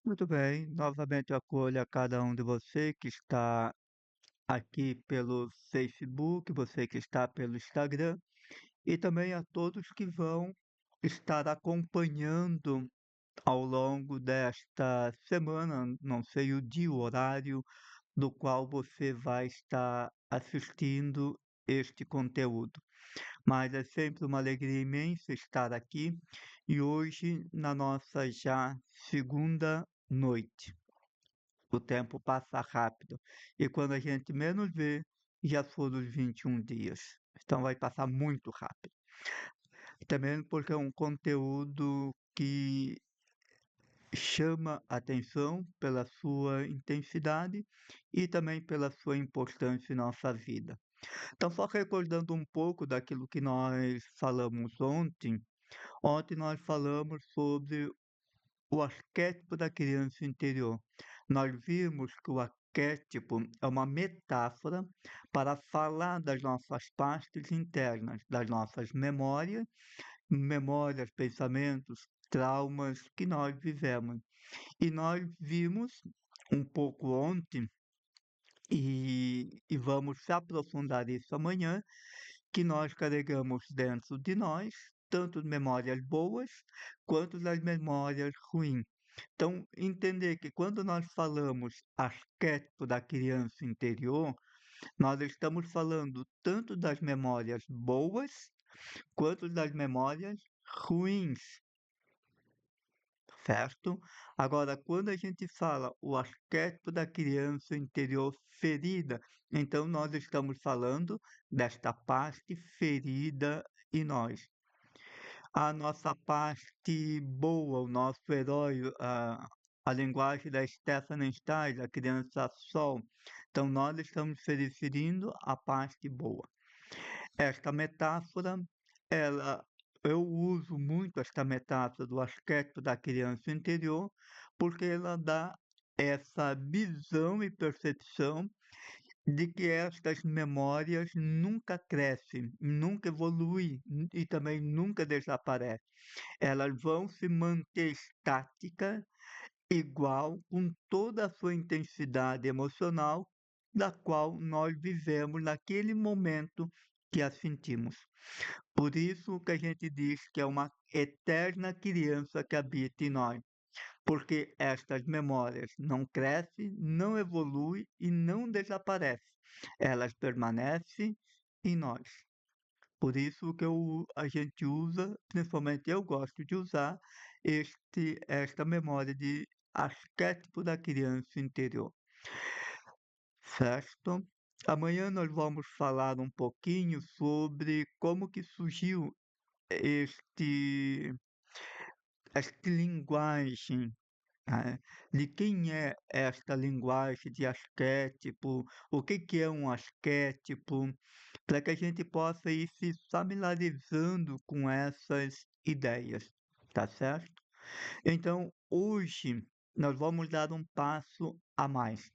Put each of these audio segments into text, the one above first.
Muito bem, novamente eu acolho a cada um de você que está aqui pelo Facebook, você que está pelo Instagram e também a todos que vão estar acompanhando ao longo desta semana, não sei o dia, o horário do qual você vai estar assistindo este conteúdo. Mas é sempre uma alegria imensa estar aqui e hoje na nossa já segunda noite. O tempo passa rápido. E quando a gente menos vê, já foram os 21 dias. Então vai passar muito rápido. Também porque é um conteúdo que chama atenção pela sua intensidade e também pela sua importância em nossa vida. Então, só recordando um pouco daquilo que nós falamos ontem. Ontem nós falamos sobre o arquétipo da criança interior. Nós vimos que o arquétipo é uma metáfora para falar das nossas partes internas, das nossas memórias, pensamentos, traumas que nós vivemos. E nós vimos um pouco ontem, e vamos se aprofundar isso amanhã, que nós carregamos dentro de nós tanto memórias boas quanto das memórias ruins. Então, entender que quando nós falamos arquétipo da criança interior, nós estamos falando tanto das memórias boas quanto das memórias ruins, certo? Agora, quando a gente fala o arquétipo da criança interior ferida, então nós estamos falando desta parte ferida em nós. A nossa parte boa, o nosso herói, a linguagem da Stephanie Stein, a criança sol. Então, nós estamos se referindo à parte boa. Esta metáfora, ela, eu uso muito esta metáfora do arquétipo da criança interior, porque ela dá essa visão e percepção de que estas memórias nunca crescem, nunca evoluem e também nunca desaparecem. Elas vão se manter estáticas, igual, com toda a sua intensidade emocional, da qual nós vivemos naquele momento que a sentimos. Por isso que a gente diz que é uma eterna criança que habita em nós, porque estas memórias não crescem, não evoluem e não desaparecem. Elas permanecem em nós. Por isso que a gente usa, principalmente eu gosto de usar esta memória de arquétipo da criança interior, certo? Amanhã nós vamos falar um pouquinho sobre como que surgiu este, esta linguagem, né? De quem é esta linguagem de arquétipo, o que que é um arquétipo, para que a gente possa ir se familiarizando com essas ideias, tá certo? Então, hoje nós vamos dar um passo a mais.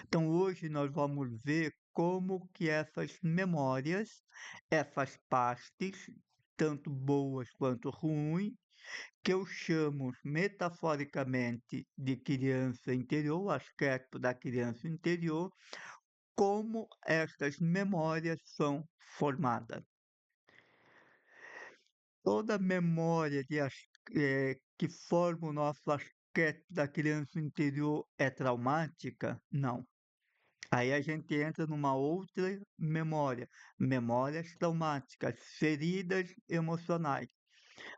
Então, hoje nós vamos ver como que essas memórias, essas partes, tanto boas quanto ruins, que eu chamo metaforicamente de criança interior, o arquétipo da criança interior, como estas memórias são formadas. Toda memória que forma o nosso arquétipo da criança interior é traumática? Não. Aí a gente entra numa outra memória, memórias traumáticas, feridas emocionais,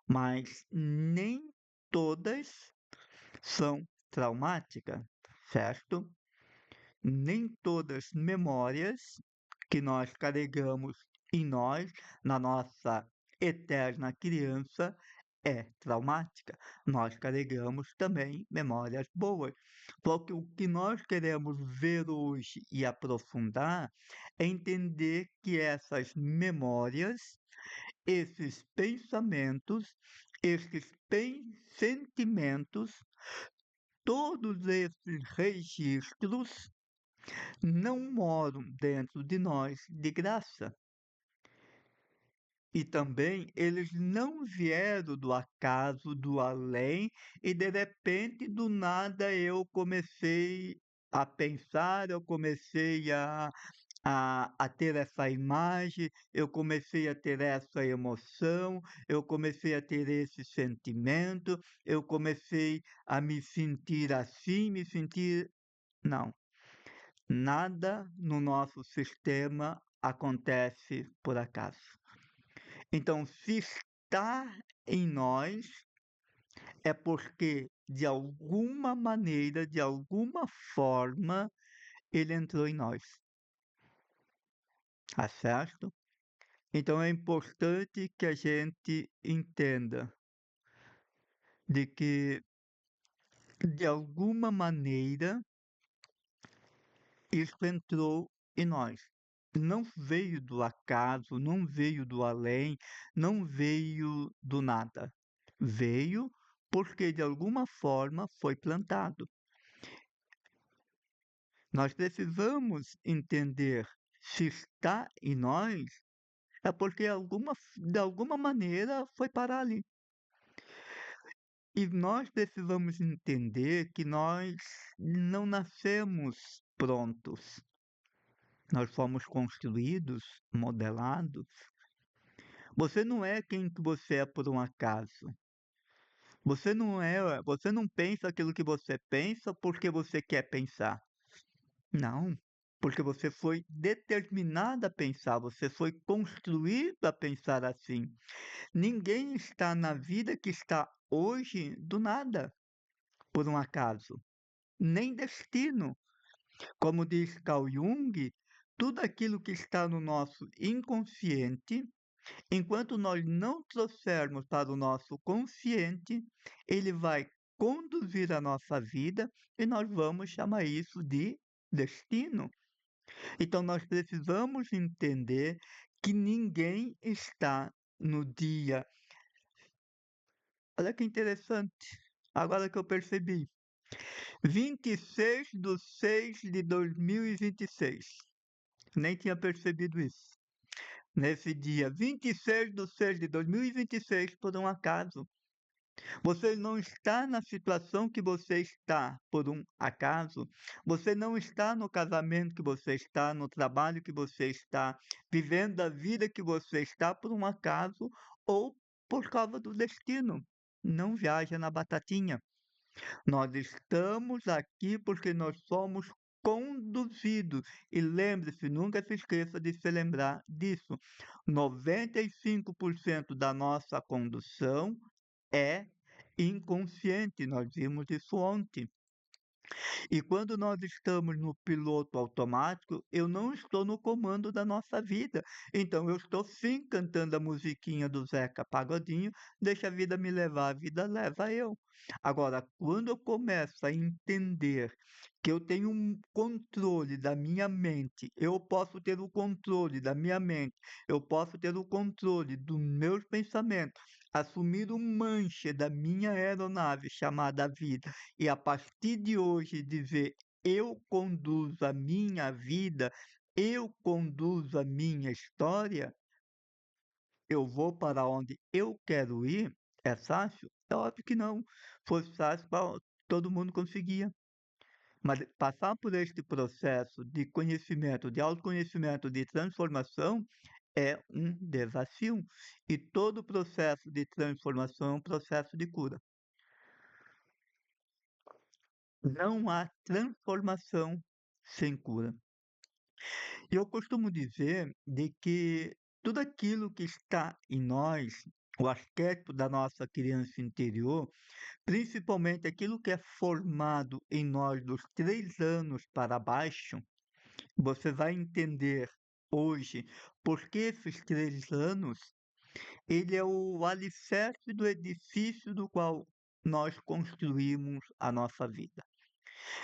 mas nem todas são traumáticas, certo? Nem todas memórias que nós carregamos em nós, na nossa eterna criança, é traumática. Nós carregamos também memórias boas. Porque o que nós queremos ver hoje e aprofundar é entender que essas memórias, esses pensamentos, esses sentimentos, todos esses registros não moram dentro de nós de graça. E também eles não vieram do acaso, do além, e de repente, do nada, eu comecei a pensar, eu comecei a ter essa imagem, eu comecei a ter essa emoção, eu comecei a ter esse sentimento, eu comecei a me sentir assim, me sentir. Não, nada no nosso sistema acontece por acaso. Então, se está em nós, é porque, de alguma maneira, de alguma forma, ele entrou em nós, tá certo? Então, é importante que a gente entenda de que, de alguma maneira, isso entrou em nós. Não veio do acaso, não veio do além, não veio do nada. Veio porque de alguma forma foi plantado. Nós precisamos entender se está em nós, é porque de alguma maneira foi parar ali. E nós precisamos entender que nós não nascemos prontos. Nós fomos construídos, modelados. Você não é quem que você é por um acaso. Você não pensa aquilo que você pensa porque você quer pensar. Não, porque você foi determinado a pensar, você foi construído a pensar assim. Ninguém está na vida que está hoje do nada, por um acaso, nem destino. Como diz Carl Jung, tudo aquilo que está no nosso inconsciente, enquanto nós não trouxermos para o nosso consciente, ele vai conduzir a nossa vida e nós vamos chamar isso de destino. Então, nós precisamos entender que ninguém está no dia. Olha que interessante, agora que eu percebi. 26/6/2026. Nem tinha percebido isso. Nesse dia 26/6/2026, por um acaso. Você não está na situação que você está por um acaso. Você não está no casamento que você está, no trabalho que você está, vivendo a vida que você está por um acaso ou por causa do destino. Não viaja na batatinha. Nós estamos aqui porque nós somos conduzidos. E lembre-se, nunca se esqueça de se lembrar disso. 95% da nossa condução é inconsciente, nós vimos isso ontem. E quando nós estamos no piloto automático, eu não estou no comando da nossa vida. Então eu estou sim cantando a musiquinha do Zeca Pagodinho, deixa a vida me levar, a vida leva eu. Agora, quando eu começo a entender que eu tenho um controle da minha mente, eu posso ter o controle da minha mente, eu posso ter o controle dos meus pensamentos, assumir o manche da minha aeronave chamada vida e a partir de hoje dizer: eu conduzo a minha vida, eu conduzo a minha história, eu vou para onde eu quero ir, é fácil? É óbvio que não. Fosse fácil, todo mundo conseguia. Mas passar por este processo de conhecimento, de autoconhecimento, de transformação, é um desafio. E todo processo de transformação é um processo de cura. Não há transformação sem cura. E eu costumo dizer de que tudo aquilo que está em nós, o arquétipo da nossa criança interior, principalmente aquilo que é formado em nós dos 3 anos para baixo, você vai entender hoje por que esses 3 anos, ele é o alicerce do edifício do qual nós construímos a nossa vida.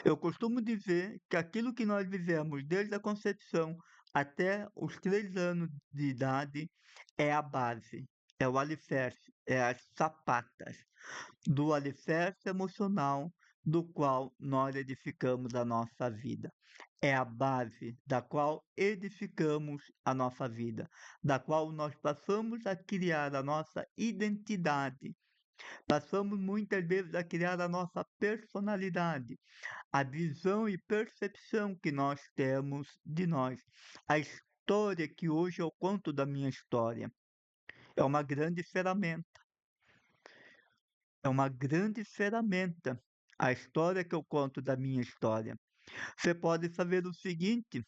Eu costumo dizer que aquilo que nós vivemos desde a concepção até os 3 anos de idade é a base, é o alicerce, é as sapatas do alicerce emocional do qual nós edificamos a nossa vida. é a base da qual edificamos a nossa vida, da qual nós passamos a criar a nossa identidade, passamos muitas vezes a criar a nossa personalidade, a visão e percepção que nós temos de nós, a história que hoje eu conto da minha história. É uma grande ferramenta, é uma grande ferramenta. A história que eu conto da minha história. Você pode fazer o seguinte: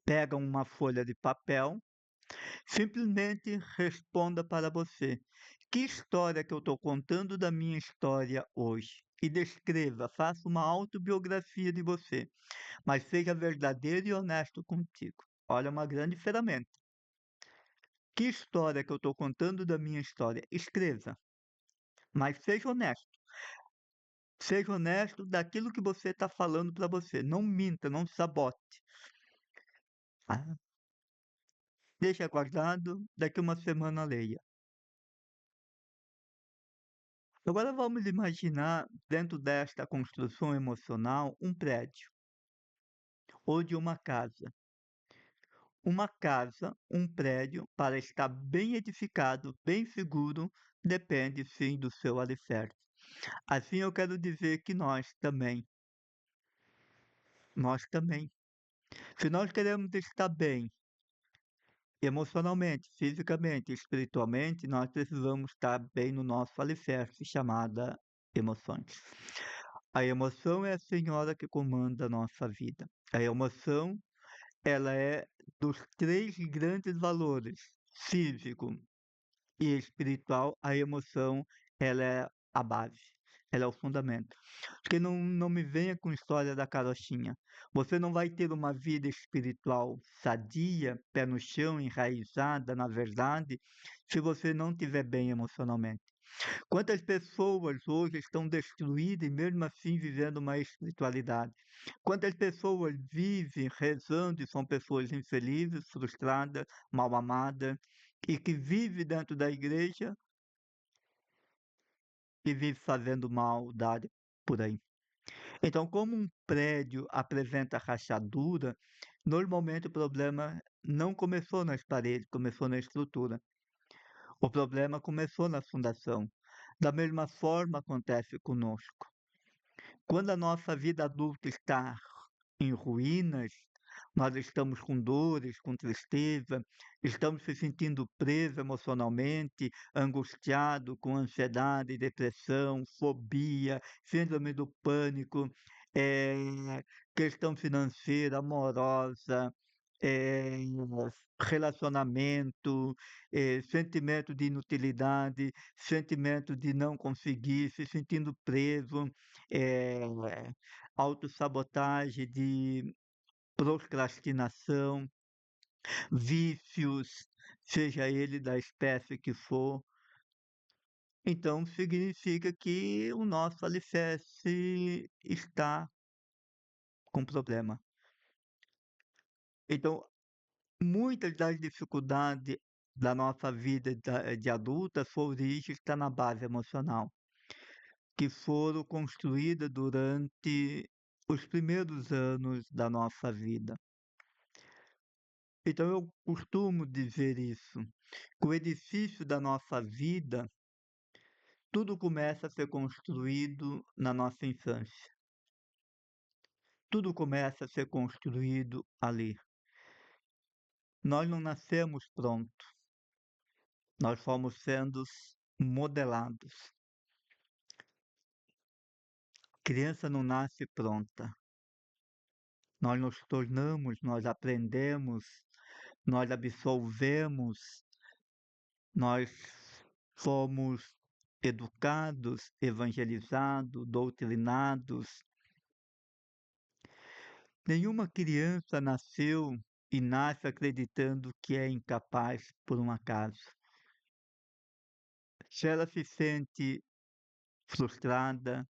pega uma folha de papel, simplesmente responda para você. Que história que eu estou contando da minha história hoje? E descreva, faça uma autobiografia de você, mas seja verdadeiro e honesto contigo. Olha, uma grande ferramenta. Que história que eu estou contando da minha história? Escreva, mas seja honesto. Seja honesto daquilo que você está falando para você. Não minta, não sabote. Ah, deixa guardado, daqui uma semana leia. Agora vamos imaginar, dentro desta construção emocional, um prédio ou de uma casa. Uma casa, um prédio, para estar bem edificado, bem seguro, depende sim do seu alicerce. Assim eu quero dizer que nós também, se nós queremos estar bem emocionalmente, fisicamente, espiritualmente, nós precisamos estar bem no nosso alicerce, chamada emoções. A emoção é a senhora que comanda a nossa vida. A emoção, ela é dos três grandes valores, físico e espiritual, a emoção, ela é a base, ela é o fundamento. Porque não me venha com história da carochinha. Você não vai ter uma vida espiritual sadia, pé no chão, enraizada na verdade, se você não estiver bem emocionalmente. Quantas pessoas hoje estão destruídas e mesmo assim vivendo uma espiritualidade? Quantas pessoas vivem rezando e são pessoas infelizes, frustradas, mal amadas, e que vivem dentro da igreja e vivem fazendo maldade por aí? Então, como um prédio apresenta rachadura, normalmente o problema não começou nas paredes, começou na estrutura. O problema começou na fundação. Da mesma forma acontece conosco. Quando a nossa vida adulta está em ruínas, nós estamos com dores, com tristeza, estamos se sentindo presos emocionalmente, angustiado, com ansiedade, depressão, fobia, síndrome do pânico, questão financeira, amorosa, eh, relacionamento, sentimento de inutilidade, sentimento de não conseguir, se sentindo preso, eh, autossabotagem, de procrastinação, vícios, seja ele da espécie que for. Então, significa que o nosso alicerce está com problema. Então, muitas das dificuldades da nossa vida de adulta, sua origem está na base emocional, que foram construídas durante os primeiros anos da nossa vida. Então eu costumo dizer isso, que o edifício da nossa vida, tudo começa a ser construído na nossa infância. Tudo começa a ser construído ali. Nós não nascemos prontos, nós fomos sendo modelados. Criança não nasce pronta. Nós nos tornamos, nós aprendemos, nós absolvemos, nós fomos educados, evangelizados, doutrinados. Nenhuma criança nasceu e nasce acreditando que é incapaz por um acaso. Se ela se sente frustrada,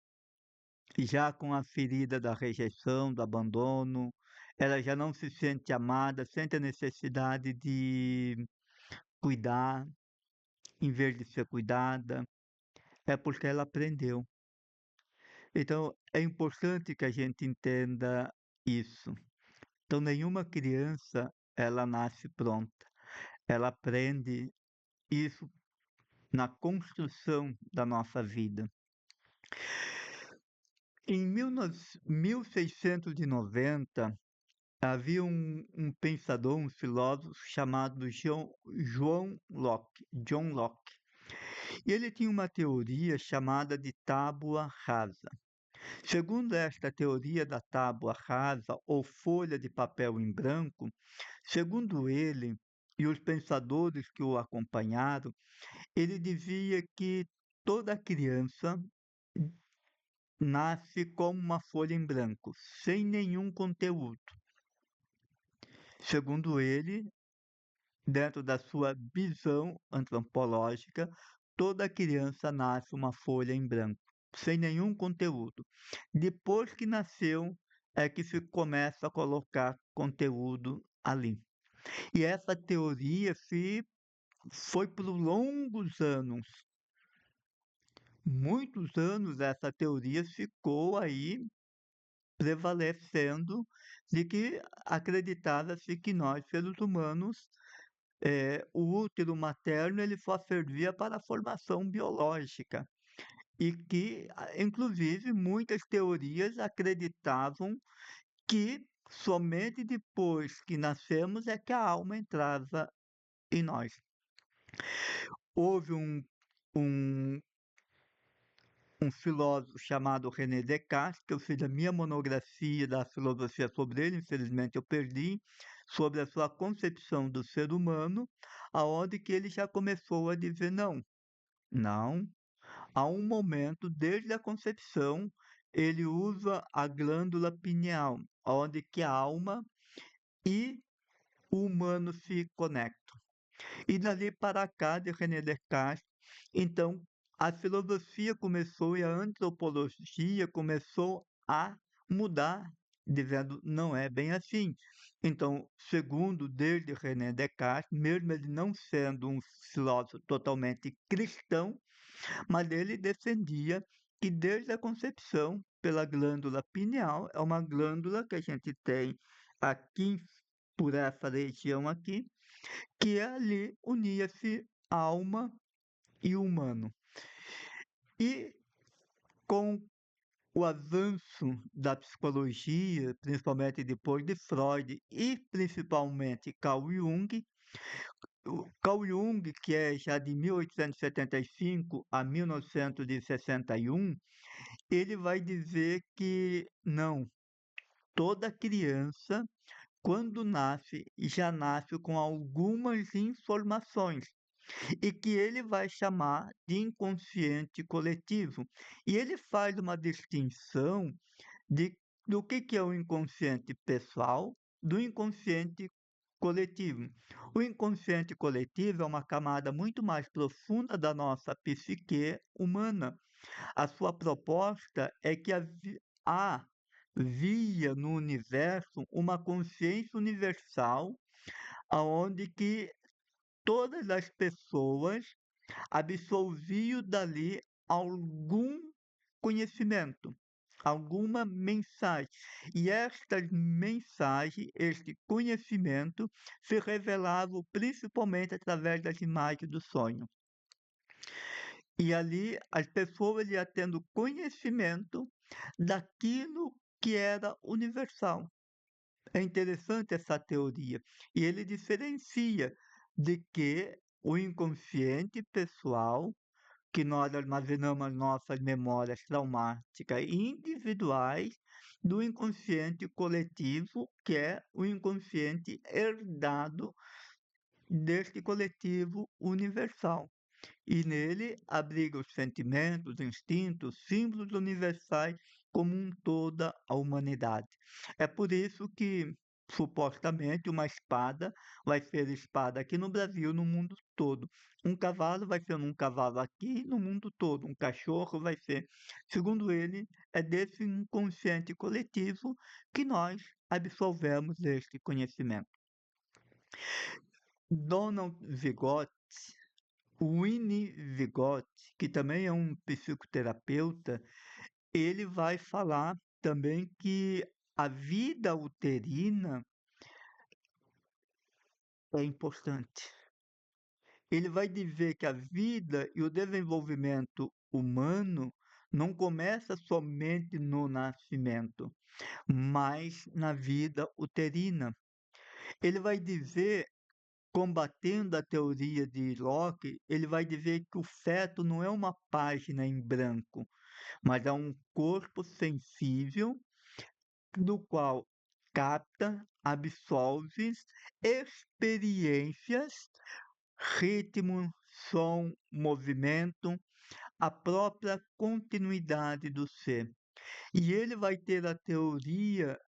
já com a ferida da rejeição, do abandono, ela já não se sente amada, sente a necessidade de cuidar, em vez de ser cuidada, é porque ela aprendeu. Então, é importante que a gente entenda isso. Então, nenhuma criança, ela nasce pronta. Ela aprende isso na construção da nossa vida. Em 1690, havia um pensador, um filósofo chamado John Locke. E ele tinha uma teoria chamada de tábua rasa. Segundo esta teoria da tábua rasa ou folha de papel em branco, segundo ele e os pensadores que o acompanharam, ele dizia que toda criança nasce como uma folha em branco, sem nenhum conteúdo. Segundo ele, dentro da sua visão antropológica, toda criança nasce uma folha em branco, sem nenhum conteúdo. Depois que nasceu, é que se começa a colocar conteúdo ali. E essa teoria foi por longos anos, muitos anos, essa teoria ficou aí prevalecendo de que acreditava-se que nós, seres humanos, o útero materno ele só servia para a formação biológica e que, inclusive, muitas teorias acreditavam que somente depois que nascemos é que a alma entrava em nós. Houve um, um filósofo chamado René Descartes, que eu fiz a minha monografia da filosofia sobre ele, infelizmente eu perdi, sobre a sua concepção do ser humano, aonde que ele já começou a dizer não, há um momento desde a concepção, ele usa a glândula pineal, onde que a alma e o humano se conectam. E dali para cá, de René Descartes, então a filosofia começou e a antropologia começou a mudar, dizendo não é bem assim. Então, segundo desde René Descartes, mesmo ele não sendo um filósofo totalmente cristão, mas ele defendia que desde a concepção, pela glândula pineal, é uma glândula que a gente tem aqui, por essa região aqui, que ali unia-se alma e humano. E com o avanço da psicologia, principalmente depois de Freud e principalmente Carl Jung, o Carl Jung, que é já de 1875 a 1961, ele vai dizer que não, toda criança, quando nasce, já nasce com algumas informações e que ele vai chamar de inconsciente coletivo. E ele faz uma distinção de, do que é o inconsciente pessoal do inconsciente coletivo. O inconsciente coletivo é uma camada muito mais profunda da nossa psique humana. A sua proposta é que havia no universo uma consciência universal aonde que todas as pessoas absorviam dali algum conhecimento, alguma mensagem. E esta mensagem, este conhecimento, se revelava principalmente através das imagens do sonho. E ali as pessoas iam tendo conhecimento daquilo que era universal. É interessante essa teoria. E ele diferencia de que o inconsciente pessoal, que nós armazenamos as nossas memórias traumáticas individuais, do inconsciente coletivo, que é o inconsciente herdado deste coletivo universal. E nele abriga os sentimentos, instintos, símbolos universais como toda a humanidade. É por isso que, supostamente, uma espada vai ser espada aqui no Brasil, no mundo todo. Um cavalo vai ser um cavalo aqui no mundo todo. Um cachorro vai ser. Segundo ele, é desse inconsciente coletivo que nós absolvemos este conhecimento. Donald Vygotsky, Winnie Vygotsky, que também é um psicoterapeuta, ele vai falar também que a vida uterina é importante. Ele vai dizer que a vida e o desenvolvimento humano não começa somente no nascimento, mas na vida uterina. Ele vai dizer, combatendo a teoria de Locke, ele vai dizer que o feto não é uma página em branco, mas é um corpo sensível do qual capta, absorve experiências, ritmo, som, movimento, a própria continuidade do ser. E ele vai ter a teoria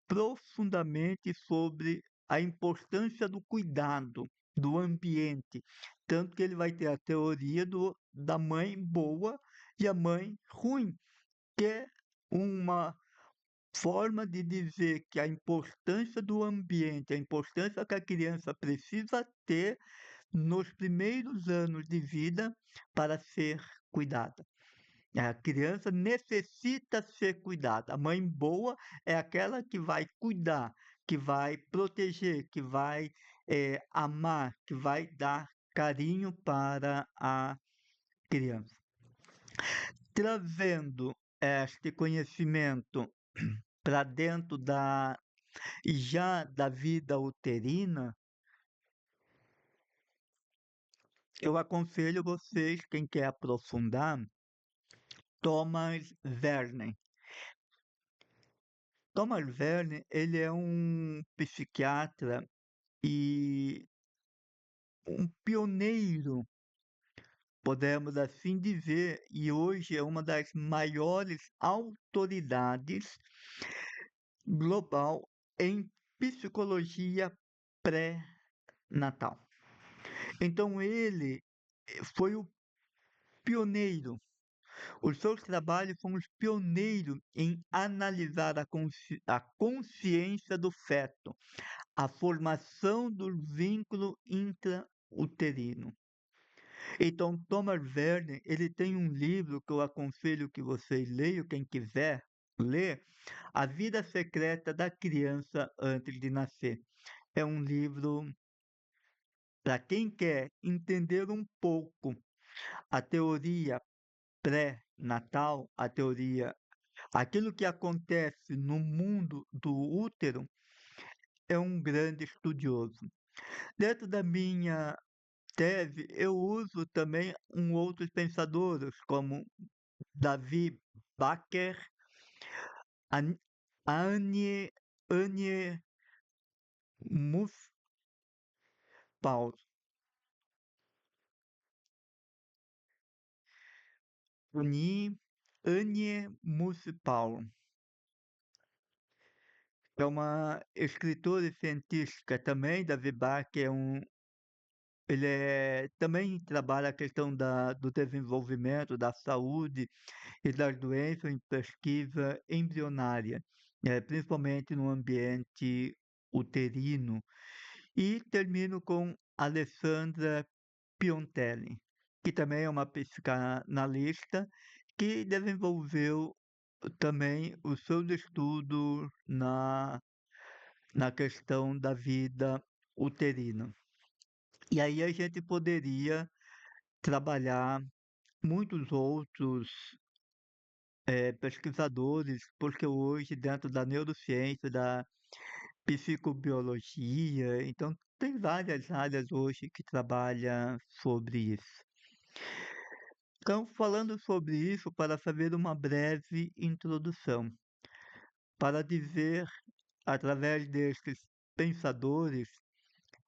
profundamente sobre a importância do cuidado, do ambiente. Tanto que ele vai ter a teoria da mãe boa e a mãe ruim, que é uma forma de dizer que a importância do ambiente, a importância que a criança precisa ter nos primeiros anos de vida para ser cuidada. A criança necessita ser cuidada. A mãe boa é aquela que vai cuidar, que vai proteger, que vai amar, que vai dar carinho para a criança. Trazendo este conhecimento para dentro já da vida uterina, eu aconselho vocês, quem quer aprofundar, Thomas Verne. Thomas Verne, ele é um psiquiatra e um pioneiro, podemos assim dizer, e hoje é uma das maiores autoridades global em psicologia pré-natal. Então ele foi o pioneiro. Os seus trabalhos foram os pioneiros em analisar a consciência do feto, a formação do vínculo intrauterino. Então, Thomas Verne, ele tem um livro que eu aconselho que vocês leiam, quem quiser ler, A Vida Secreta da Criança Antes de Nascer. É um livro para quem quer entender um pouco a teoria pré-natal, a teoria, aquilo que acontece no mundo do útero, é um grande estudioso. Dentro da minha tese, eu uso também outros pensadores, como Davi Baker, An- Annie Nussbaum, Annie Nussbaum. É uma escritora científica também. Davi Baker ele também trabalha a questão do desenvolvimento, da saúde e das doenças em pesquisa embrionária, principalmente no ambiente uterino. E termino com Alessandra Piontelli, que também é uma psicanalista que desenvolveu também os seus estudos na questão da vida uterina. E aí a gente poderia trabalhar muitos outros pesquisadores, porque hoje, dentro da neurociência, da psicobiologia, então tem várias áreas hoje que trabalham sobre isso. Então, falando sobre isso, para fazer uma breve introdução, para dizer, através destes pensadores,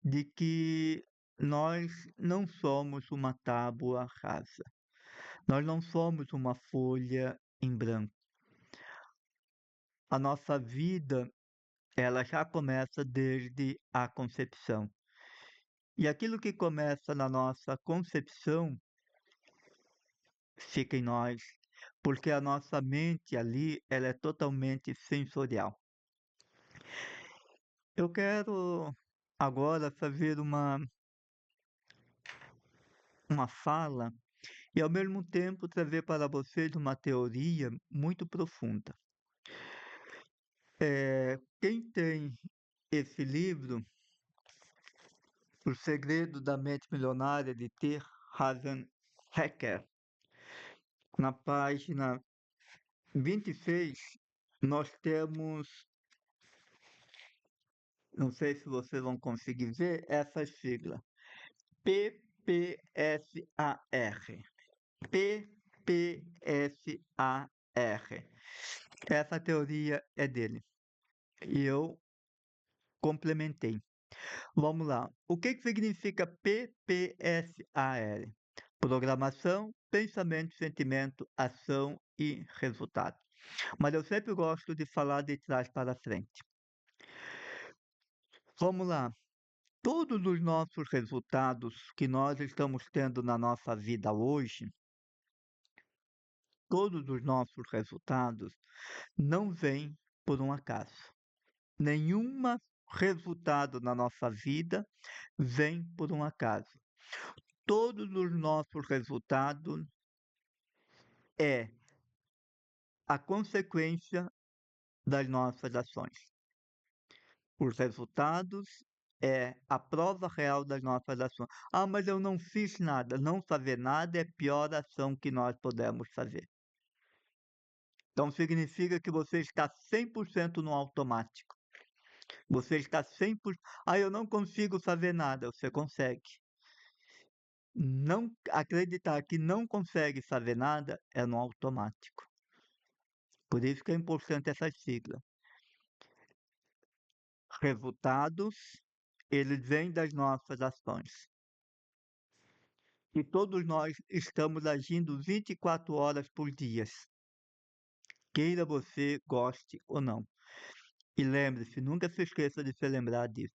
de que nós não somos uma tábua rasa, nós não somos uma folha em branco. A nossa vida, ela já começa desde a concepção. E aquilo que começa na nossa concepção fica em nós, porque a nossa mente ali, ela é totalmente sensorial. Eu quero agora fazer uma fala e, ao mesmo tempo, trazer para vocês uma teoria muito profunda. Quem tem esse livro O segredo da mente milionária de T. Harv Eker. Na página 26, nós temos, não sei se vocês vão conseguir ver, essa sigla. PPSAR. PPSAR. Essa teoria é dele. E eu complementei. Vamos lá. O que significa PPSAR? Programação, pensamento, sentimento, ação e resultado. Mas eu sempre gosto de falar de trás para frente. Vamos lá. Todos os nossos resultados que nós estamos tendo na nossa vida hoje, todos os nossos resultados não vêm por um acaso. Nenhum resultado na nossa vida vem por um acaso. Todos os nossos resultados é a consequência das nossas ações. Os resultados é a prova real das nossas ações. Ah, mas eu não fiz nada. Não fazer nada é a pior ação que nós podemos fazer. Então significa que você está 100% no automático. Você está 100%. Ah, eu não consigo fazer nada. Você consegue. Não acreditar que não consegue fazer nada é no automático. Por isso que é importante essa sigla. Resultados, eles vêm das nossas ações. E todos nós estamos agindo 24 horas por dia, queira você, goste ou não. E lembre-se, nunca se esqueça de se lembrar disso.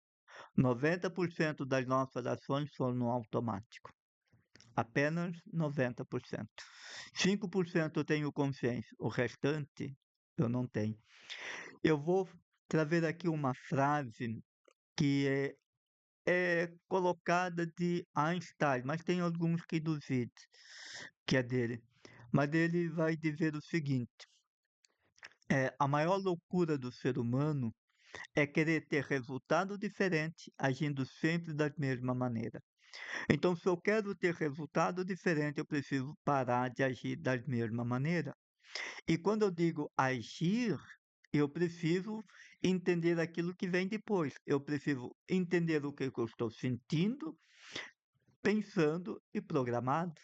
90% das nossas ações são no automático. Apenas 90%. 5% eu tenho consciência, o restante eu não tenho. Eu vou trazer aqui uma frase que é colocada de Einstein, mas tem alguns que duvidam que é dele. Mas ele vai dizer o seguinte: a maior loucura do ser humano é querer ter resultado diferente, agindo sempre da mesma maneira. Então, se eu quero ter resultado diferente, eu preciso parar de agir da mesma maneira. E quando eu digo agir, eu preciso entender aquilo que vem depois. Eu preciso entender o que eu estou sentindo, pensando e programado.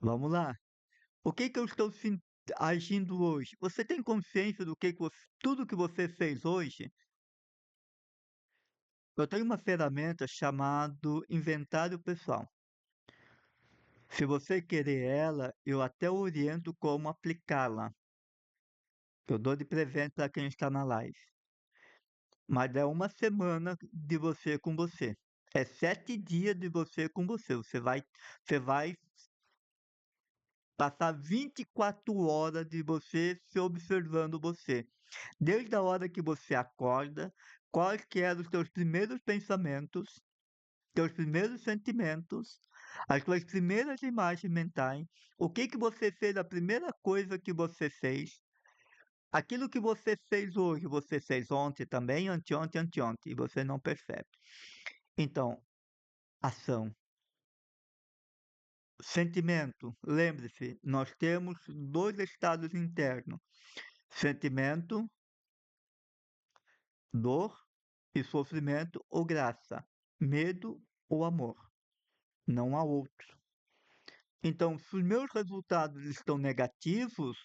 Vamos lá. O que eu estou agindo hoje? Você tem consciência do que tudo que você fez hoje? Eu tenho uma ferramenta chamada Inventário Pessoal. Se você querer ela, eu até oriento como aplicá-la. Eu dou de presente para quem está na live. Mas é uma semana de você com você. É 7 dias de você com você. Você vai passar 24 horas de você se observando você. Desde a hora que você acorda, quais que eram os teus primeiros pensamentos, teus primeiros sentimentos, as tuas primeiras imagens mentais, o que você fez, a primeira coisa que você fez, aquilo que você fez hoje, você fez ontem também, anteontem, anteontem, e você não percebe. Então, ação. Sentimento, lembre-se, nós temos 2 estados internos: sentimento, dor e sofrimento ou graça, medo ou amor. Não há outro. Então, se os meus resultados estão negativos,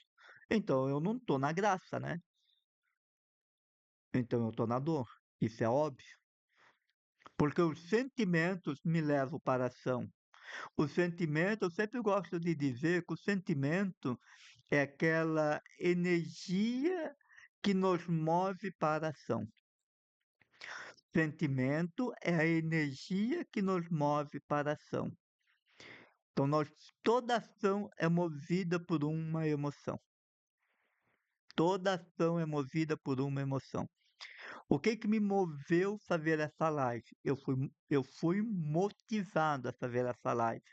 então eu não estou na graça, né? Então eu estou na dor. Isso é óbvio. Porque os sentimentos me levam para a ação. O sentimento, eu sempre gosto de dizer que o sentimento é aquela energia que nos move para a ação. Sentimento é a energia que nos move para a ação. Então, toda ação é movida por uma emoção. Toda ação é movida por uma emoção. O que me moveu a fazer essa live? Eu fui motivado a fazer essa live.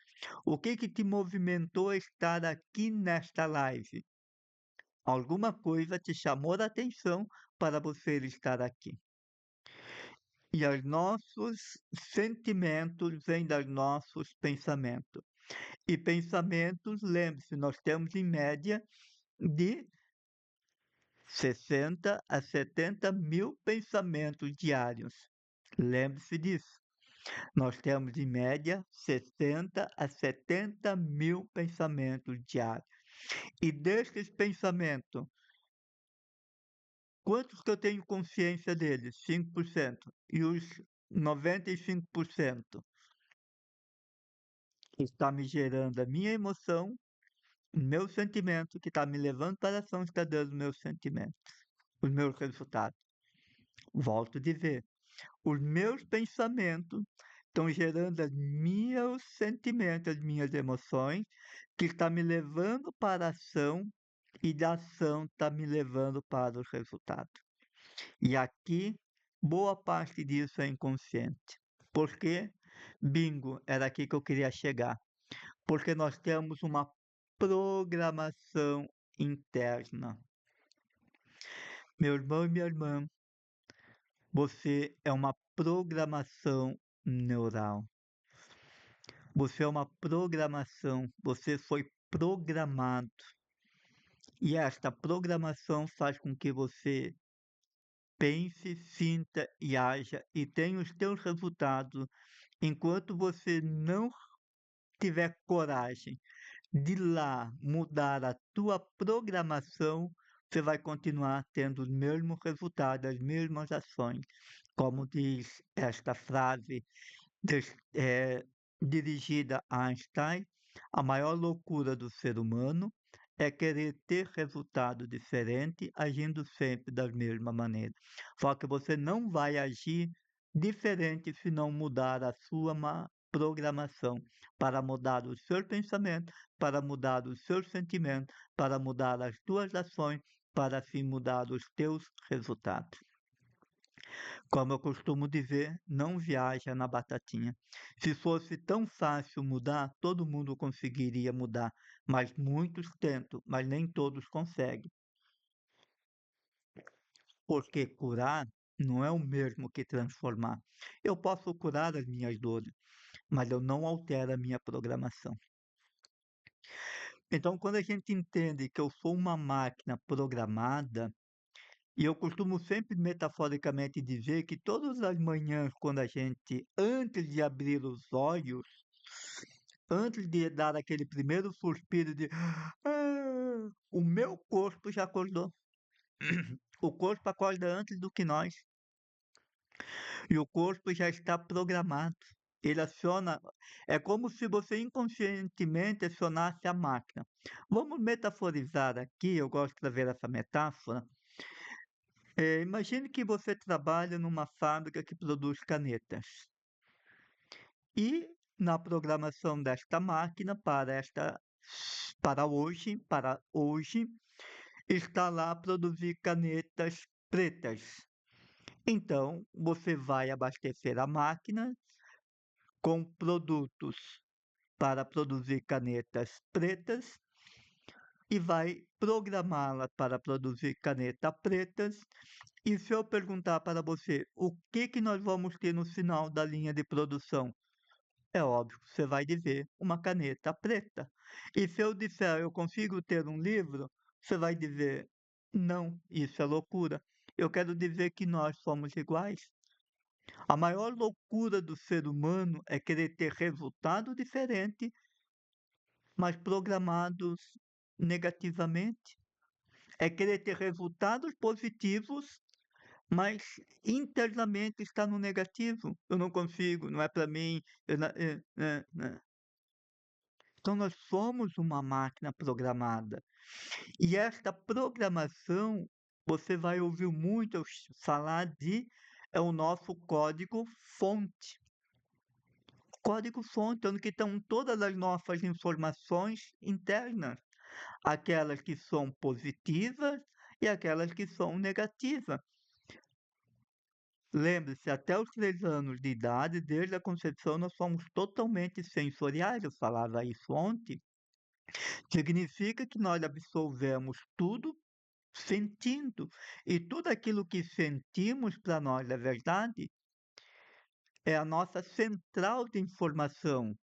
O que te movimentou a estar aqui nesta live? Alguma coisa te chamou a atenção para você estar aqui. E os nossos sentimentos vêm dos nossos pensamentos. E pensamentos, lembre-se, nós temos em média de 60 a 70 mil pensamentos diários. Lembre-se disso. Nós temos em média 60 a 70 mil pensamentos diários. E desses pensamentos, quantos que eu tenho consciência deles? 5%. E os 95% está me gerando a minha emoção, o meu sentimento, que está me levando para a ação, está dando os meus sentimentos, os meus resultados. Volto a dizer, os meus pensamentos estão gerando os meus sentimentos, as minhas emoções, que está me levando para a ação e da ação está me levando para os resultados. E aqui, boa parte disso é inconsciente. Por quê? Bingo, era aqui que eu queria chegar. Porque nós temos uma programação interna. Meu irmão e minha irmã, você é uma programação neural. Você é uma programação, você foi programado. E esta programação faz com que você pense, sinta e haja e tenha os teus resultados enquanto você não tiver coragem de lá mudar a tua programação, você vai continuar tendo os mesmos resultados, as mesmas ações. Como diz esta frase dirigida a Einstein, a maior loucura do ser humano é querer ter resultado diferente agindo sempre da mesma maneira. Só que você não vai agir diferente se não mudar a sua programação, para mudar o seu pensamento, para mudar os seus sentimentos, para mudar as tuas ações, para assim mudar os teus resultados. Como eu costumo dizer, não viaja na batatinha. Se fosse tão fácil mudar, todo mundo conseguiria mudar, mas muitos tentam, mas nem todos conseguem. Porque curar não é o mesmo que transformar. Eu posso curar as minhas dores, mas eu não altero a minha programação. Então, quando a gente entende que eu sou uma máquina programada, e eu costumo sempre metaforicamente dizer que todas as manhãs, quando a gente, antes de abrir os olhos, antes de dar aquele primeiro suspiro de o meu corpo já acordou. O corpo acorda antes do que nós. E o corpo já está programado. Ele aciona, é como se você inconscientemente acionasse a máquina. Vamos metaforizar aqui, eu gosto de ver essa metáfora. Imagine que você trabalha numa fábrica que produz canetas. E na programação desta máquina para hoje, está lá produzir canetas pretas. Então, você vai abastecer a máquina com produtos para produzir canetas pretas e vai programá-la para produzir canetas pretas. E se eu perguntar para você o que nós vamos ter no final da linha de produção, é óbvio que você vai dizer uma caneta preta. E se eu disser eu consigo ter um livro, você vai dizer não, isso é loucura. Eu quero dizer que nós somos iguais. A maior loucura do ser humano é querer ter resultado diferente, mas programados negativamente. É querer ter resultados positivos, mas internamente está no negativo. Eu não consigo, não é para mim. Não. Então, nós somos uma máquina programada. E esta programação, você vai ouvir muito eu falar é o nosso código-fonte. Código-fonte, onde que estão todas as nossas informações internas, aquelas que são positivas e aquelas que são negativas. Lembre-se, até os 3 anos de idade, desde a concepção, nós somos totalmente sensoriais. Eu falava isso ontem. Significa que nós absorvemos tudo sentindo. E tudo aquilo que sentimos para nós é verdade. é a nossa central de informação.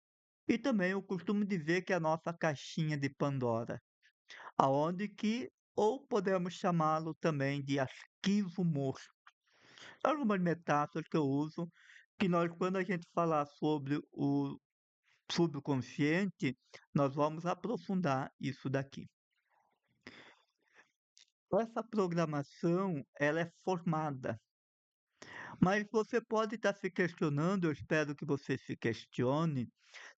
E também eu costumo dizer que é a nossa caixinha de Pandora, aonde que ou podemos chamá-lo também de arquivo morto. Algumas metáforas que eu uso, que nós, quando a gente falar sobre o subconsciente, nós vamos aprofundar isso daqui. Essa programação, ela é formada, mas você pode estar se questionando, eu espero que você se questione,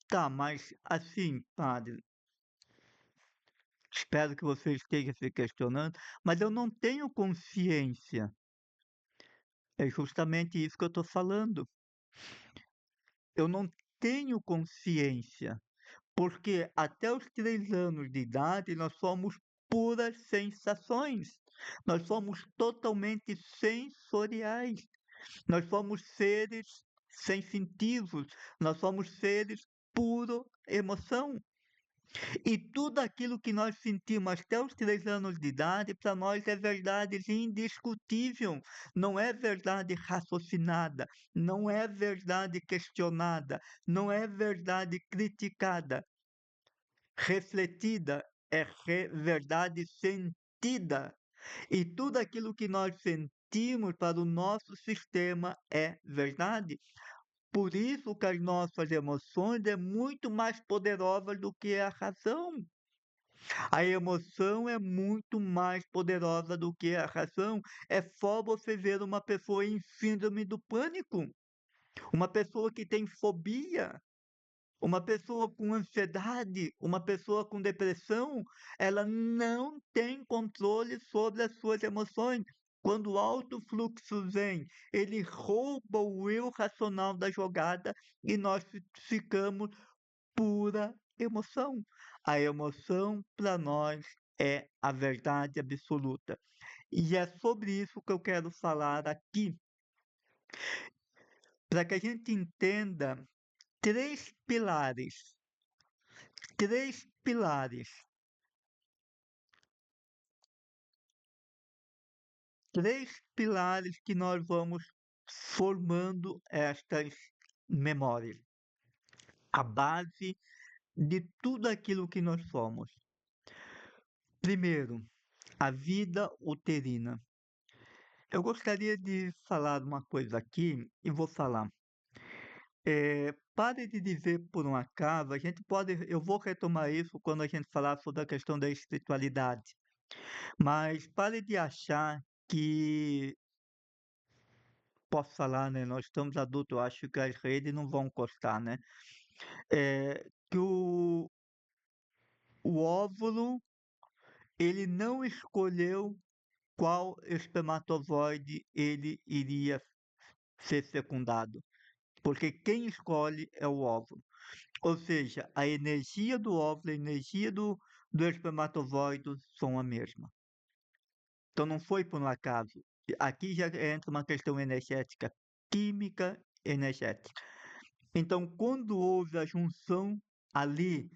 tá, mas assim, padre, espero que você esteja se questionando, mas eu não tenho consciência. É justamente isso que eu estou falando. Eu não tenho consciência, porque até os 3 anos de idade nós somos puras sensações. Nós somos totalmente sensoriais. Nós somos seres sensitivos. Nós somos seres puro emoção. E tudo aquilo que nós sentimos até os 3 anos de idade, para nós é verdade indiscutível, não é verdade raciocinada, não é verdade questionada, não é verdade criticada, refletida, é verdade sentida. E tudo aquilo que nós sentimos para o nosso sistema é verdade. Por isso que as nossas emoções é muito mais poderosas do que a razão. A emoção é muito mais poderosa do que a razão. É só você ver uma pessoa em síndrome do pânico, uma pessoa que tem fobia, uma pessoa com ansiedade, uma pessoa com depressão, ela não tem controle sobre as suas emoções. Quando o alto fluxo vem, ele rouba o eu racional da jogada e nós ficamos pura emoção. A emoção, para nós, é a verdade absoluta. E é sobre isso que eu quero falar aqui, para que a gente entenda três pilares, três pilares, três pilares que nós vamos formando estas memórias, a base de tudo aquilo que nós somos. Primeiro, a vida uterina. Eu gostaria de falar uma coisa aqui e vou falar. Pare de dizer por um acaso, a gente pode, eu vou retomar isso quando a gente falar sobre a questão da espiritualidade, mas pare de achar que, posso falar, né? Nós estamos adultos, eu acho que as redes não vão encostar, né? Que o óvulo, ele não escolheu qual espermatozoide ele iria ser fecundado, porque quem escolhe é o óvulo. Ou seja, a energia do óvulo e a energia do espermatozoide são a mesma. Então não foi por um acaso. Aqui já entra uma questão energética, química energética. Então, quando houve a junção ali,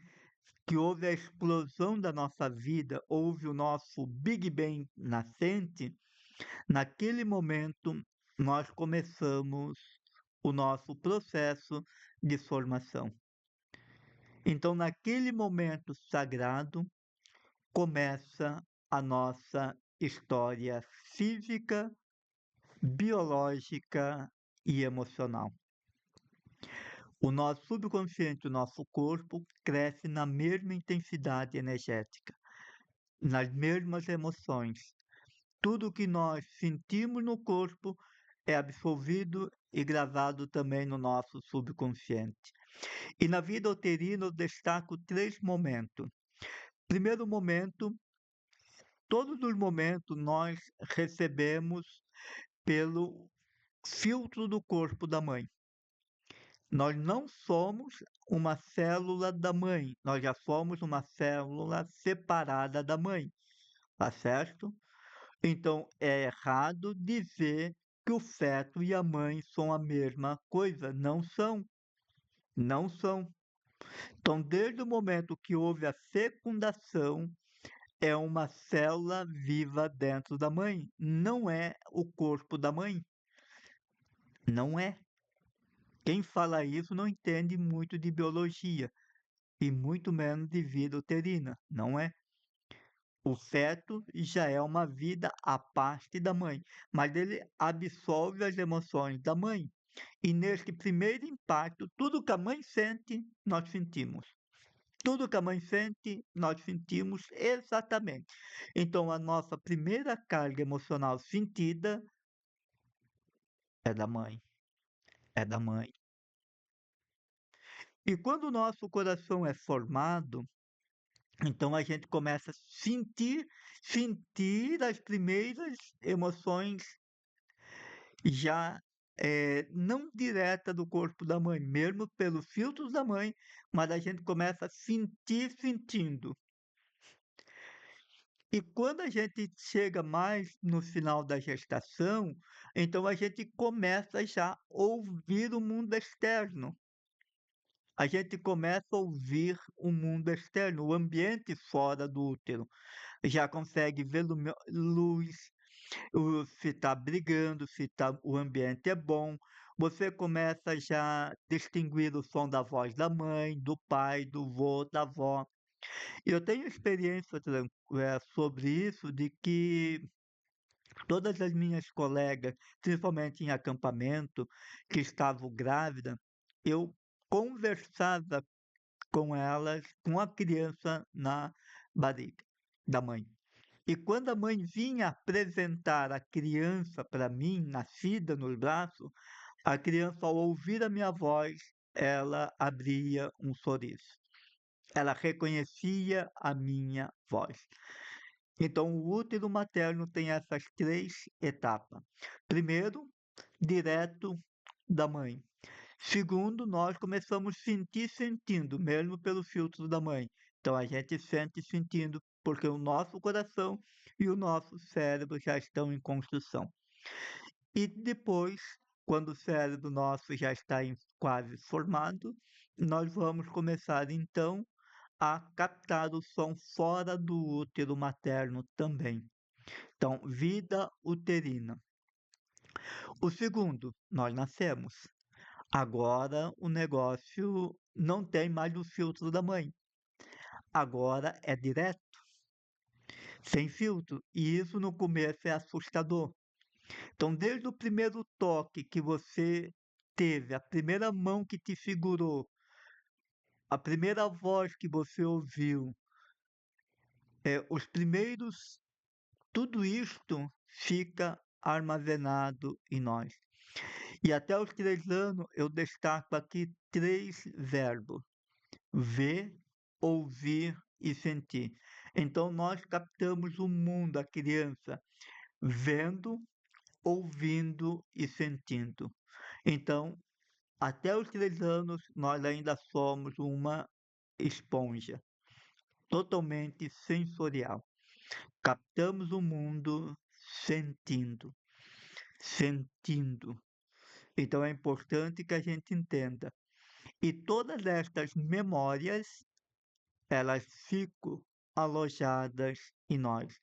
que houve a explosão da nossa vida, houve o nosso Big Bang nascente, naquele momento nós começamos o nosso processo de formação. Então, naquele momento sagrado, começa a nossa história física, biológica e emocional. O nosso subconsciente, o nosso corpo, cresce na mesma intensidade energética, nas mesmas emoções. Tudo que nós sentimos no corpo é absorvido e gravado também no nosso subconsciente. E na vida uterina eu destaco 3 momentos. Primeiro momento, todos os momentos nós recebemos pelo filtro do corpo da mãe. Nós não somos uma célula da mãe, nós já somos uma célula separada da mãe, tá certo? Então é errado dizer que o feto e a mãe são a mesma coisa. Não são, não são. Então, desde o momento que houve a fecundação, é uma célula viva dentro da mãe, não é o corpo da mãe, não é. Quem fala isso não entende muito de biologia e muito menos de vida uterina, não é? O feto já é uma vida à parte da mãe, mas ele absorve as emoções da mãe. E neste primeiro impacto, tudo que a mãe sente, nós sentimos. Tudo que a mãe sente, nós sentimos exatamente. Então, a nossa primeira carga emocional sentida é da mãe, é da mãe. E quando o nosso coração é formado, então a gente começa a sentir as primeiras emoções já não direta do corpo da mãe, mesmo pelos filtros da mãe, mas a gente começa a sentir sentindo. E quando a gente chega mais no final da gestação, então a gente começa já a ouvir o mundo externo. A gente começa a ouvir o mundo externo, o ambiente fora do útero. Já consegue ver luz, se está brigando, se o ambiente é bom. Você começa já a distinguir o som da voz da mãe, do pai, do vô, da avó. E eu tenho experiência sobre isso, de que todas as minhas colegas, principalmente em acampamento, que estavam grávidas, eu conversava com elas, com a criança na barriga da mãe. E quando a mãe vinha apresentar a criança para mim, nascida no braço, a criança, ao ouvir a minha voz, ela abria um sorriso. Ela reconhecia a minha voz. Então, o útero materno tem essas três etapas. Primeiro, direto da mãe. Segundo, nós começamos a sentir sentindo, mesmo pelo filtro da mãe. Então, a gente sente sentindo, porque o nosso coração e o nosso cérebro já estão em construção. E depois, quando o cérebro nosso já está quase formado, nós vamos começar então a captar o som fora do útero materno também. Então, vida uterina. O segundo, nós nascemos. Agora o negócio não tem mais o filtro da mãe. Agora é direto, sem filtro. E isso no começo é assustador. Então, desde o primeiro toque que você teve, a primeira mão que te segurou, a primeira voz que você ouviu, os primeiros, tudo isto fica armazenado em nós. E até os 3 anos eu destaco aqui 3 verbos: ver, ouvir e sentir. Então nós captamos o mundo, a criança, vendo, ouvindo e sentindo. Então, até os 3 anos, nós ainda somos uma esponja, totalmente sensorial. Captamos o mundo sentindo, sentindo. Então é importante que a gente entenda. E todas estas memórias, elas ficam alojadas em nós.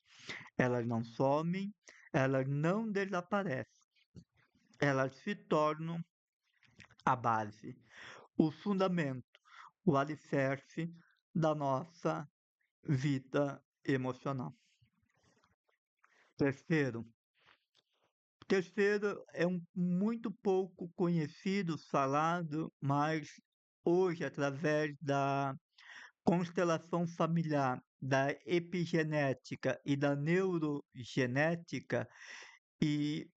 Elas não somem, elas não desaparecem. Elas se tornam a base, o fundamento, o alicerce da nossa vida emocional. Terceiro, terceiro é muito pouco conhecido, falado, mas hoje, através da constelação familiar, da epigenética e da neurogenética e,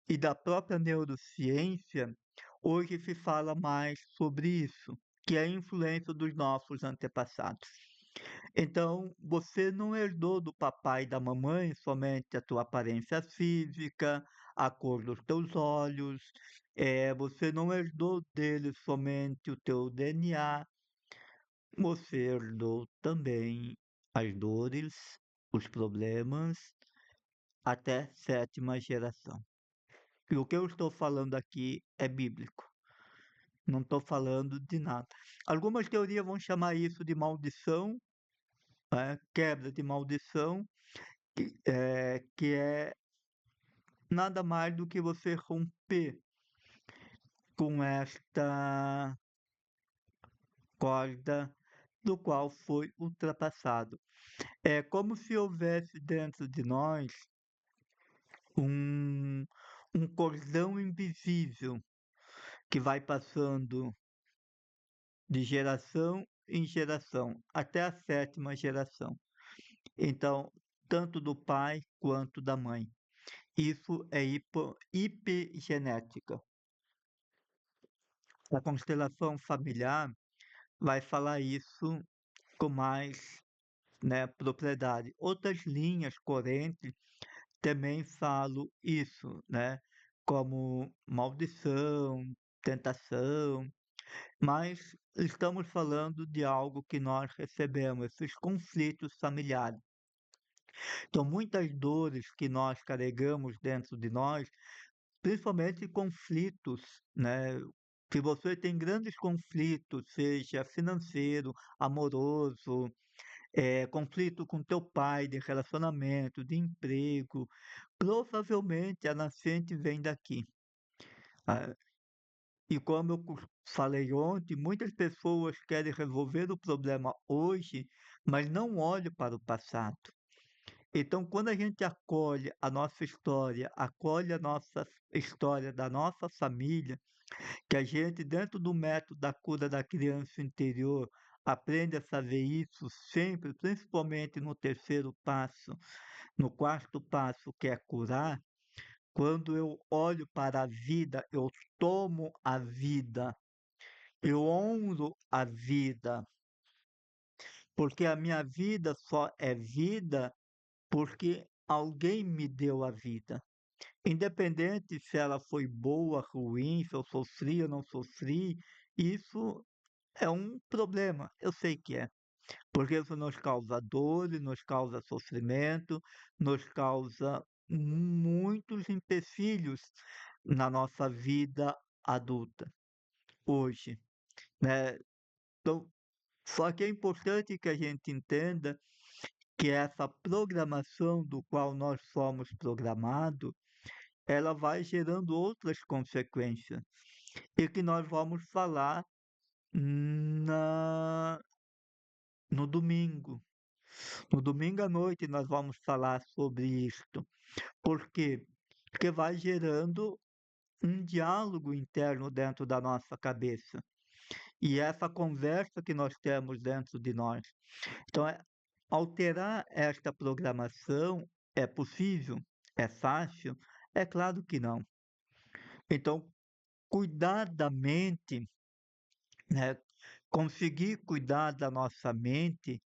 e da própria neurociência, hoje se fala mais sobre isso, que é a influência dos nossos antepassados. Então, você não herdou do papai e da mamãe somente a tua aparência física, a cor dos teus olhos, você não herdou deles somente o teu DNA, você herdou também as dores, os problemas, até sétima geração. E o que eu estou falando aqui é bíblico, não estou falando de nada. Algumas teorias vão chamar isso de maldição, quebra de maldição, que é nada mais do que você romper com esta corda do qual foi ultrapassado. É como se houvesse dentro de nós um, um cordão invisível que vai passando de geração em geração, até a sétima geração. Então, tanto do pai quanto da mãe. Isso é hipergenética. A constelação familiar vai falar isso com mais, né, propriedade. Outras linhas correntes também falam isso, né, como maldição, tentação, mas estamos falando de algo que nós recebemos, esses conflitos familiares. Então, muitas dores que nós carregamos dentro de nós, principalmente conflitos, né? Se você tem grandes conflitos, seja financeiro, amoroso, conflito com teu pai, de relacionamento, de emprego, provavelmente a nascente vem daqui. Ah, e como eu falei ontem, muitas pessoas querem resolver o problema hoje, mas não olham para o passado. Então, quando a gente acolhe a nossa história, acolhe a nossa história da nossa família, que a gente, dentro do método da cura da criança interior, aprende a fazer isso sempre, principalmente no terceiro passo, no quarto passo, que é curar. Quando eu olho para a vida, eu tomo a vida, eu honro a vida, porque a minha vida só é vida porque alguém me deu a vida. Independente se ela foi boa, ruim, se eu sofri ou não sofri, isso é um problema, eu sei que é. Porque isso nos causa dor, nos causa sofrimento, nos causa muitos empecilhos na nossa vida adulta, hoje, né? Então, só que é importante que a gente entenda que essa programação do qual nós somos programados, ela vai gerando outras consequências e que nós vamos falar na no domingo. No domingo à noite nós vamos falar sobre isto. Por quê? Porque vai gerando um diálogo interno dentro da nossa cabeça. E essa conversa que nós temos dentro de nós. Então, alterar esta programação é possível? É fácil? É claro que não. Então, cuidar da mente, né? Conseguir cuidar da nossa mente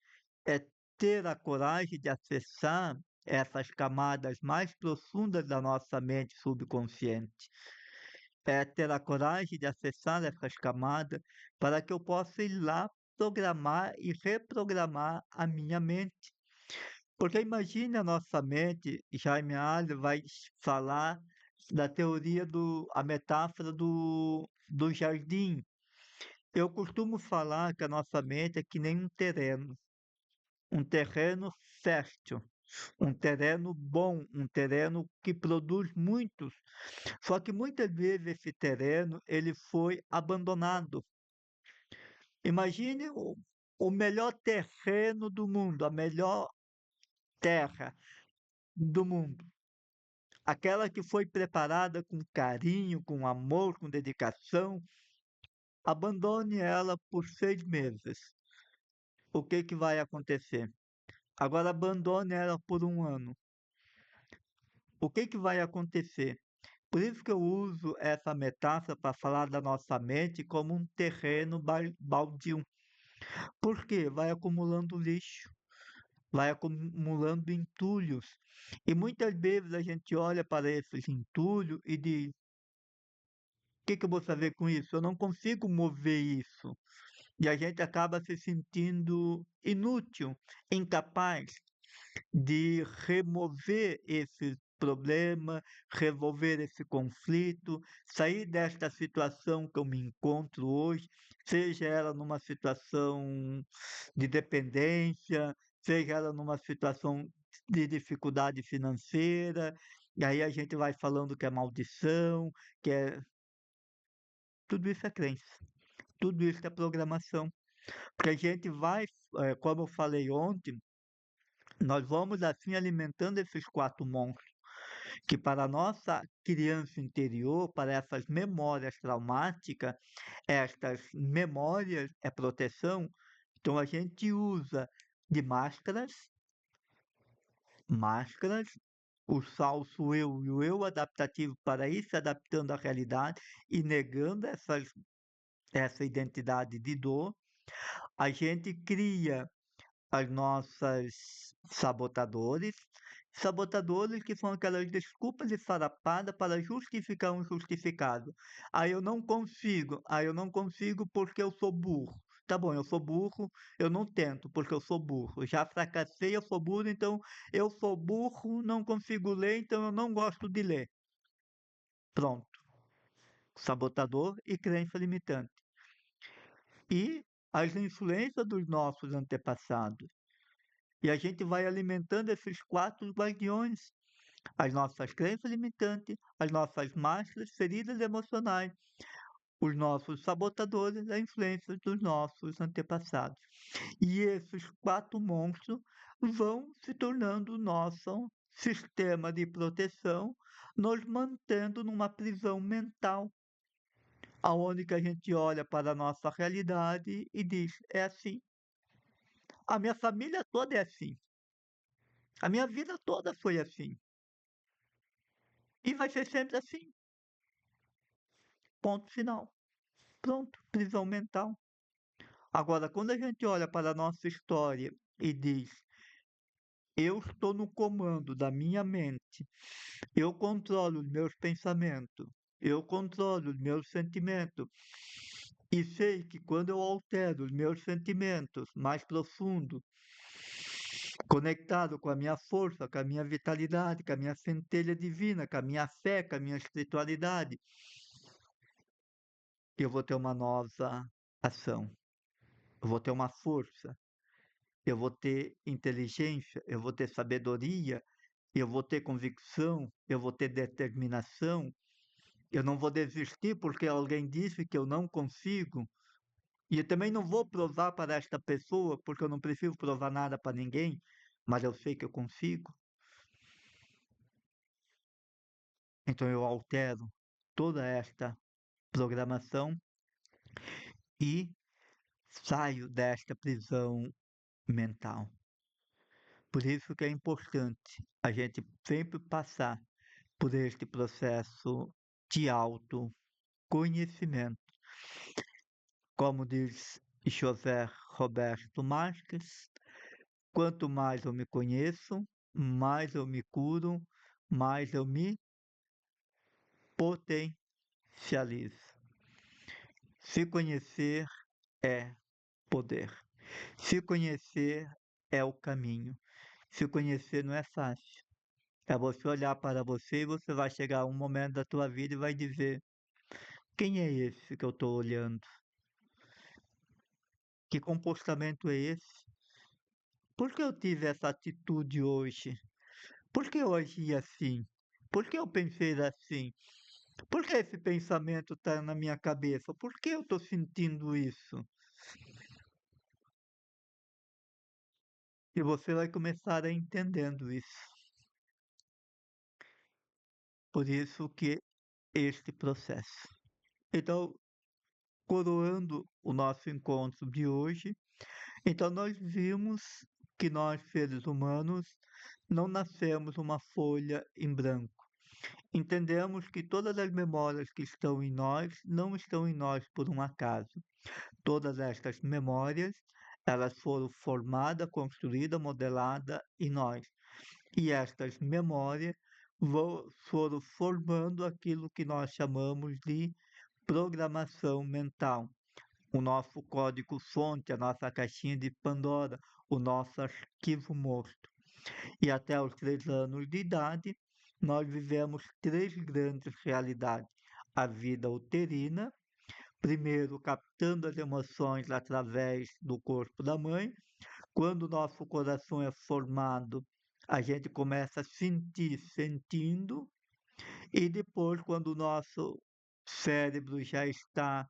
é ter a coragem de acessar essas camadas mais profundas da nossa mente subconsciente. É ter a coragem de acessar essas camadas para que eu possa ir lá programar e reprogramar a minha mente. Porque imagine a nossa mente, Jaime Allen vai falar da teoria a metáfora do jardim. Eu costumo falar que a nossa mente é que nem um terreno fértil, um terreno bom, um terreno que produz muitos. Só que muitas vezes esse terreno ele foi abandonado. Imagine o melhor terreno do mundo, a melhor terra do mundo. Aquela que foi preparada com carinho, com amor, com dedicação, abandone ela por 6 meses. O que que vai acontecer? Agora abandone ela por um ano. O que que vai acontecer? Por isso que eu uso essa metáfora para falar da nossa mente como um terreno baldio. Por quê? Vai acumulando lixo, vai acumulando entulhos. E muitas vezes a gente olha para esses entulhos e diz: o que que eu vou fazer com isso? Eu não consigo mover isso. E a gente acaba se sentindo inútil, incapaz de remover esse problema, resolver esse conflito, sair desta situação que eu me encontro hoje, seja ela numa situação de dependência, seja ela numa situação de dificuldade financeira, e aí a gente vai falando que é maldição, que é tudo isso é crença, tudo isso é programação. Porque a gente vai, como eu falei ontem, nós vamos assim alimentando esses quatro monstros, que para a nossa criança interior, para essas memórias traumáticas, estas memórias é proteção, então a gente usa de máscaras, o falso eu e o eu adaptativo para ir se adaptando à realidade e negando essa identidade de dor. A gente cria as nossas sabotadores que são aquelas desculpas esfarrapadas para justificar um injustificado. Eu não consigo porque eu sou burro. Tá bom, eu sou burro, eu não tento porque eu sou burro. Já fracassei, eu sou burro, então eu sou burro, não consigo ler, então eu não gosto de ler. Pronto, sabotador e crença limitante. E as influências dos nossos antepassados. E a gente vai alimentando esses quatro guardiões, as nossas crenças limitantes, as nossas máscaras, feridas emocionais, os nossos sabotadores, a influência dos nossos antepassados. E esses quatro monstros vão se tornando o nosso sistema de proteção, nos mantendo numa prisão mental, aonde que a gente olha para a nossa realidade e diz, é assim. A minha família toda é assim. A minha vida toda foi assim. E vai ser sempre assim. Ponto final. Pronto, prisão mental. Agora, quando a gente olha para a nossa história e diz: eu estou no comando da minha mente, eu controlo os meus pensamentos, eu controlo os meus sentimentos, e sei que quando eu altero os meus sentimentos mais profundos, conectado com a minha força, com a minha vitalidade, com a minha centelha divina, com a minha fé, com a minha espiritualidade, eu vou ter uma nova ação, eu vou ter uma força, eu vou ter inteligência, eu vou ter sabedoria, eu vou ter convicção, eu vou ter determinação, eu não vou desistir porque alguém disse que eu não consigo, e eu também não vou provar para esta pessoa porque eu não preciso provar nada para ninguém, mas eu sei que eu consigo. Então eu altero toda esta programação e saio desta prisão mental. Por isso que é importante a gente sempre passar por este processo de autoconhecimento. Como diz José Roberto Marques, quanto mais eu me conheço, mais eu me curo, mais eu me potencializo. Se conhecer é poder. Se conhecer é o caminho. Se conhecer não é fácil. É você olhar para você e você vai chegar a um momento da tua vida e vai dizer: quem é esse que eu estou olhando? Que comportamento é esse? Por que eu tive essa atitude hoje? Por que eu agi assim? Por que eu pensei assim? Por que esse pensamento está na minha cabeça? Por que eu estou sentindo isso? E você vai começar a entendendo isso. Por isso que este processo. Então, coroando o nosso encontro de hoje, então nós vimos que nós, seres humanos, não nascemos uma folha em branco. Entendemos que todas as memórias que estão em nós não estão em nós por um acaso. Todas estas memórias, elas foram formadas, construídas, modeladas em nós. E estas memórias foram formando aquilo que nós chamamos de programação mental. O nosso código-fonte, a nossa caixinha de Pandora, o nosso arquivo morto. E até os 3 anos de idade, nós vivemos três grandes realidades. A vida uterina, primeiro captando as emoções através do corpo da mãe. Quando o nosso coração é formado, a gente começa a sentir, sentindo, e depois, quando o nosso cérebro já está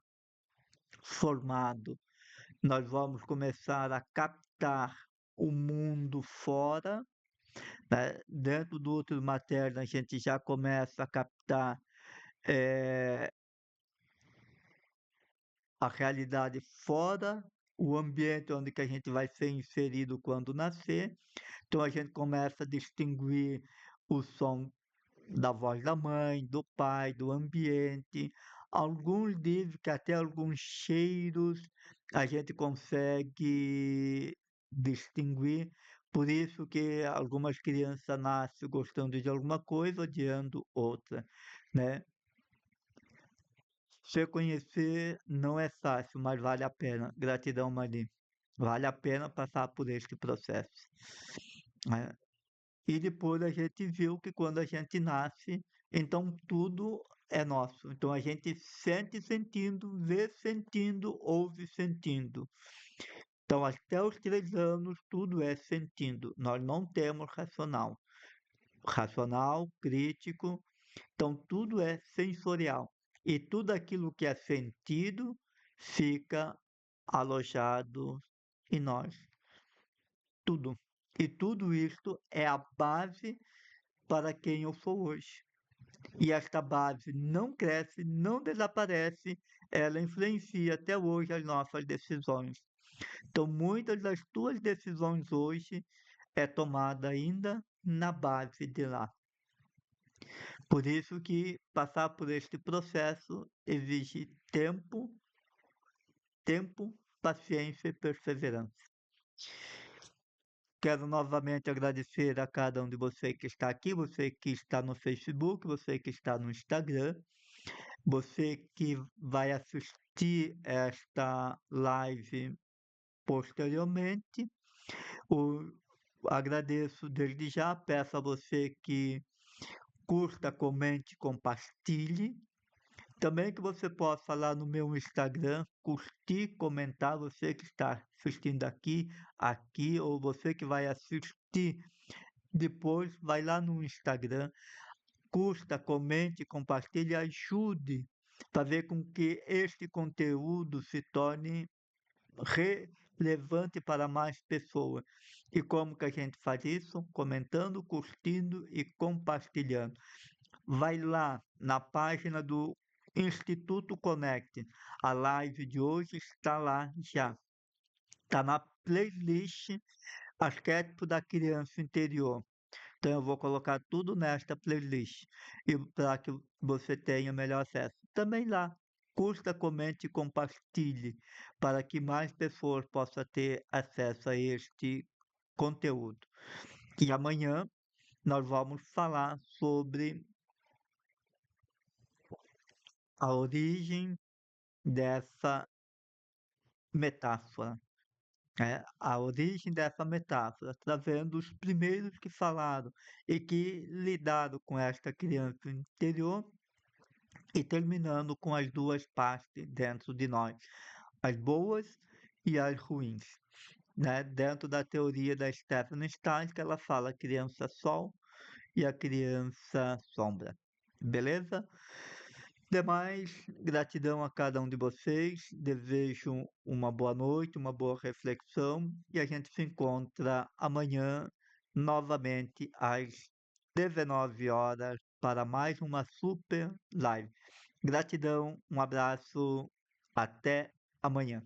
formado, nós vamos começar a captar o mundo fora, né? Dentro do útero materno, a gente já começa a captar eh, a realidade fora, o ambiente onde que a gente vai ser inserido quando nascer. Então a gente começa a distinguir o som da voz da mãe, do pai, do ambiente. Alguns dizem que até alguns cheiros a gente consegue distinguir. Por isso que algumas crianças nascem gostando de alguma coisa, odiando outra, né? Se conhecer não é fácil, mas vale a pena. Gratidão, Mari. Vale a pena passar por este processo, né? E depois a gente viu que quando a gente nasce, então tudo é nosso. Então a gente sente sentindo, vê sentindo, ouve sentindo. Então até os 3 anos tudo é sentindo. Nós não temos racional. Racional, crítico, então tudo é sensorial. E tudo aquilo que é sentido fica alojado em nós. Tudo. E tudo isto é a base para quem eu sou hoje. E esta base não cresce, não desaparece, ela influencia até hoje as nossas decisões. Então, muitas das tuas decisões hoje é tomada ainda na base de lá. Por isso que passar por este processo exige tempo, paciência e perseverança. Quero novamente agradecer a cada um de vocês que está aqui, você que está no Facebook, você que está no Instagram, você que vai assistir esta live posteriormente. O, agradeço desde já, peço a você que curta, comente, compartilhe. Também que você possa lá no meu Instagram curtir, comentar, você que está assistindo aqui, ou você que vai assistir depois, vai lá no Instagram, curta, comente, compartilhe, ajude para ver com que este conteúdo se torne relevante para mais pessoas. E como que a gente faz isso? Comentando, curtindo e compartilhando. Vai lá na página do Instituto Connect. A live de hoje está lá já. Está na playlist Arquétipo da Criança Interior. Então eu vou colocar tudo nesta playlist e para que você tenha melhor acesso. Também lá, curta, comente e compartilhe para que mais pessoas possam ter acesso a este conteúdo. E amanhã nós vamos falar sobre a origem dessa metáfora, né? A origem dessa metáfora, trazendo os primeiros que falaram e que lidaram com esta criança interior e terminando com as duas partes dentro de nós, as boas e as ruins, né? Dentro da teoria da Stephanie Stein, que ela fala criança sol e a criança sombra. Beleza? Demais, gratidão a cada um de vocês. Desejo uma boa noite, uma boa reflexão e a gente se encontra amanhã novamente às 19 horas para mais uma super live. Gratidão, um abraço, até amanhã.